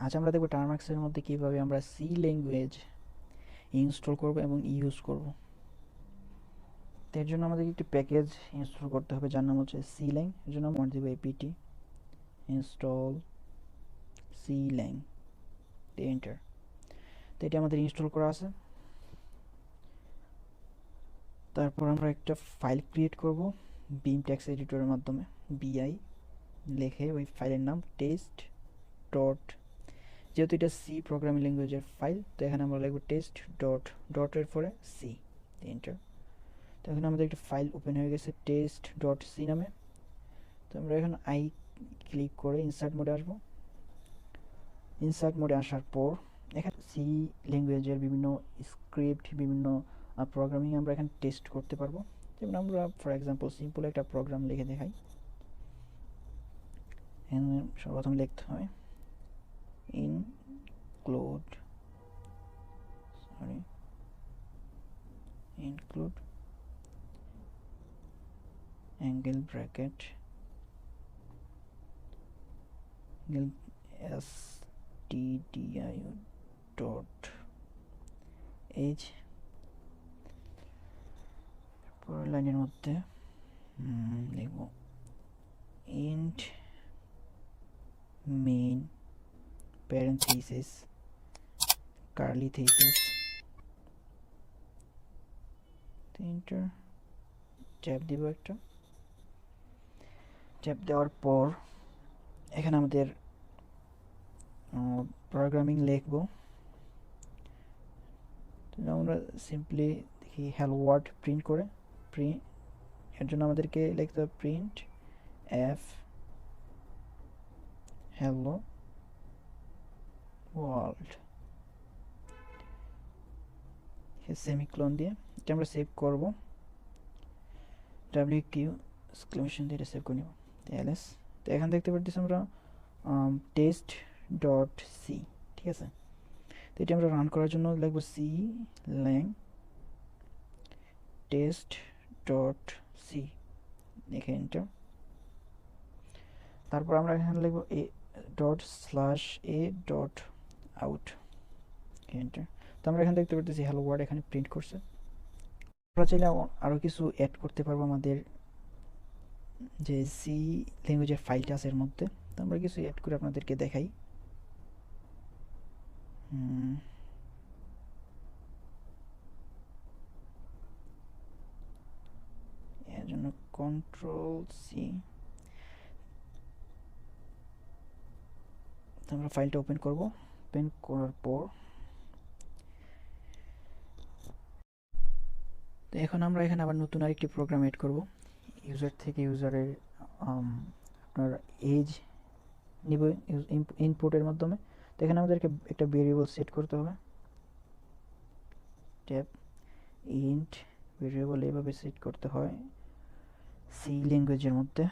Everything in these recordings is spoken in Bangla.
আজ আমরা দেখব টার্মাক্সের মধ্যে কিভাবে আমরা সি ল্যাঙ্গুয়েজ ইনস্টল করব এবং ইউজ করব। তো এর জন্য আমাদের একটি প্যাকেজ ইনস্টল করতে হবে যার নাম হচ্ছে সি ল্যাং। এর জন্য আমরা দেব এপিটি ইনস্টল সি ল্যাং, এন্টার। তো এটা আমাদের ইনস্টল করা আছে। তারপর আমরা একটা ফাইল ক্রিয়েট করব বিম টেক্সট এডিটরের মাধ্যমে। বিআই লিখে ওই ফাইলের নাম টেস্ট ডট, যেহেতু এটা সি প্রোগ্রামিং ল্যাঙ্গুয়েজের ফাইল, তো এখানে আমরা লিখব টেস্ট ডট, ডটের পরে সি, এন্টার। তো এখন আমাদের একটা ফাইল ওপেন হয়ে গেছে টেস্ট ডট সি নামে। তো আমরা এখন আই ক্লিক করে ইনসার্ট মোডে আসবো। ইনসার্ট মোডে আসার পর এখানে সি ল্যাঙ্গুয়েজের বিভিন্ন স্ক্রিপ্ট, বিভিন্ন প্রোগ্রামিং আমরা এখানে টেস্ট করতে পারবো। যেমন আমরা ফর এক্সাম্পল সিম্পল একটা প্রোগ্রাম লিখে দেখাই। এখানে সর্বপ্রথম লিখতে হয় include angle bracket stdio dot h, পরের লাইনের মধ্যে লিখব int main parenthesis curly thesis, enter. Tab দিব একটা। ট্যাব দেওয়ার পর এখানে আমাদের প্রোগ্রামিং লিখব। আমরা সিম্পলি দেখি হ্যালো ওয়ার্ল্ড প্রিন্ট করে, এর জন্য আমাদেরকে লিখতে হবে print F hello world, semicolon দিয়ে এটা আমরা সেভ করব। ডাব্লিউ কিউ এক্সক্লেমেশন দিয়ে সেভ করে নিব, এলএস। তো এখানে দেখতে পাচ্ছি আমরা টেস্ট ডট সি, ঠিক আছে। তো এটা আমরা রান করার জন্য লিখব সি ল্যাং টেস্ট ডট সি, লিখে এন্টার। তারপর আমরা এখানে লিখব A dot slash A dot out, enter. তো আমরা এখানে দেখতে পাচ্ছি হ্যালো ওয়ার্ল্ড এখানে প্রিন্ট করছে। আমরা চাইলে আরও কিছু অ্যাড করতে পারবো আমাদের যে সি ল্যাঙ্গুয়েজের ফাইলটা আছে এর মধ্যে। তো আমরা কিছু অ্যাড করে আপনাদেরকে দেখাই। এর জন্য কন্ট্রোল সি, তো আমরা ফাইলটা ওপেন করব। ওপেন করার পর তো এখন আমরা এখানে আবার নতুন আরেকটি প্রোগ্রাম এড করব। ইউজার থেকে ইউজারের আপনার এজ নিব ইনপুটের মাধ্যমে। তো এখানে আমাদেরকে একটা ভেরিয়েবল সেট করতে হবে। ট্যাব ইন্ট ভেরিয়েবল এভাবে সেট করতে হয় সি ল্যাঙ্গুয়েজের মধ্যে।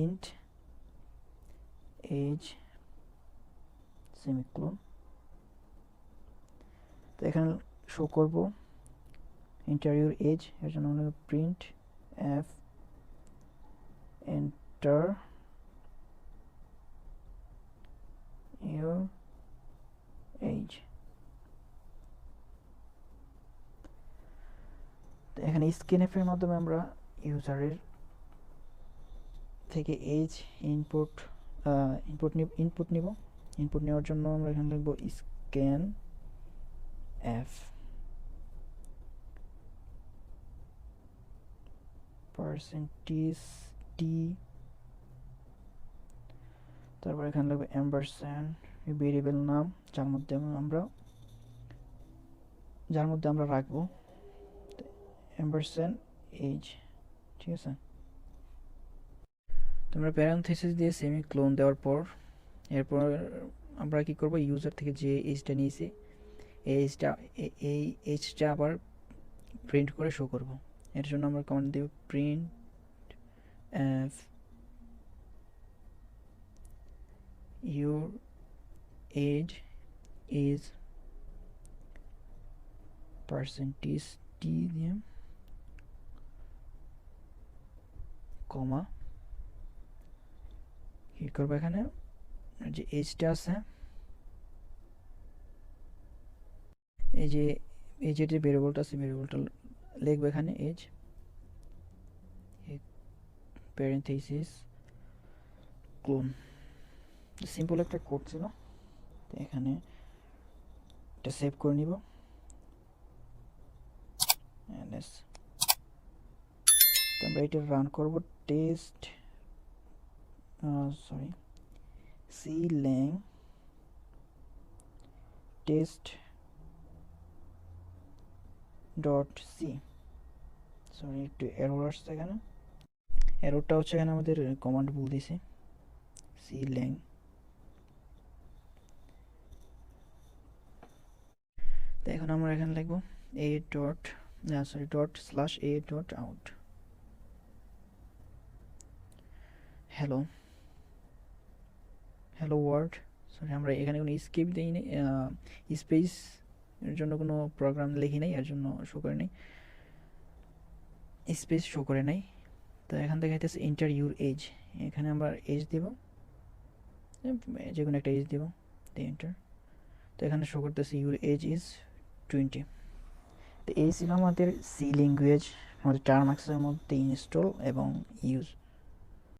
ইন্ট এজ সেমিক্লোন, তো এখানে শো করব ইন্টারিয়র এজ। এর জন্য আমরা printf enter your age. তো এখানে স্ক্যানএফ এর মাধ্যমে আমরা ইউজারের থেকে এজ ইনপুট নিব। ইনপুট নেওয়ার জন্য আমরা এখানে লিখব স্ক্যান এফ পার্সেন্টেজ টি, তারপর এখানে লিখব অ্যাম্পারস্যান্ড ভেরিয়েবল নাম যার মধ্যে আমরা রাখবো অ্যাম্পারস্যান্ড এজ, ঠিক আছে। তোমরা প্যারেনথেসিস দিয়ে সেমিক্লোন দেওয়ার পর এরপর আমরা কি করব, ইউজার থেকে যে এজটা নিয়েছি এই এজটা আবার প্রিন্ট করে শো করব। এর জন্য আমরা কমান্ড দেব printf your age is percentage টি দিয়ে কমা কি করবো এখানে যে এজটা আছে, এই যে এজের যে ভেরিয়েবলটা আছে ভেরিয়েবলটা লিখবো এখানে এজ প্যারেন্থেসিস ক্লোন। সিম্পল একটা কোড ছিল, তো এখানে এটা সেভ করে নিব। তো আমরা এটা রান করব টেস্ট সরি সি ল্যাং টেস্ট ডট সি। সরি একটু এরর আসছে এখানে, এররটা হচ্ছে এখানে আমাদের কমান্ড ভুল দিছে। সি ল্যাং, তো এখন আমরা এখানে লিখব A dot dot slash A dot out hello hello world. Sorry আমরা এখানে কোনো স্কেপ দিই নি, স্পেস এর জন্য কোনো প্রোগ্রাম লিখি নাই, এর জন্য শো করে নাই, স্পেস শো করে নাই। তো এখান থেকে হইতেছে এন্টার ইউর এজ, এখানে আমরা এজ দেব, যে কোনো একটা এজ দেব, দিয়ে এন্টার। তো এখানে শো করতেছে ইউর এজ ইজ 20। তো এই ছিল আমাদের সি ল্যাঙ্গুয়েজ আমাদের টার্ম অ্যাক্সেসের মধ্যে ইনস্টল এবং ইউজ।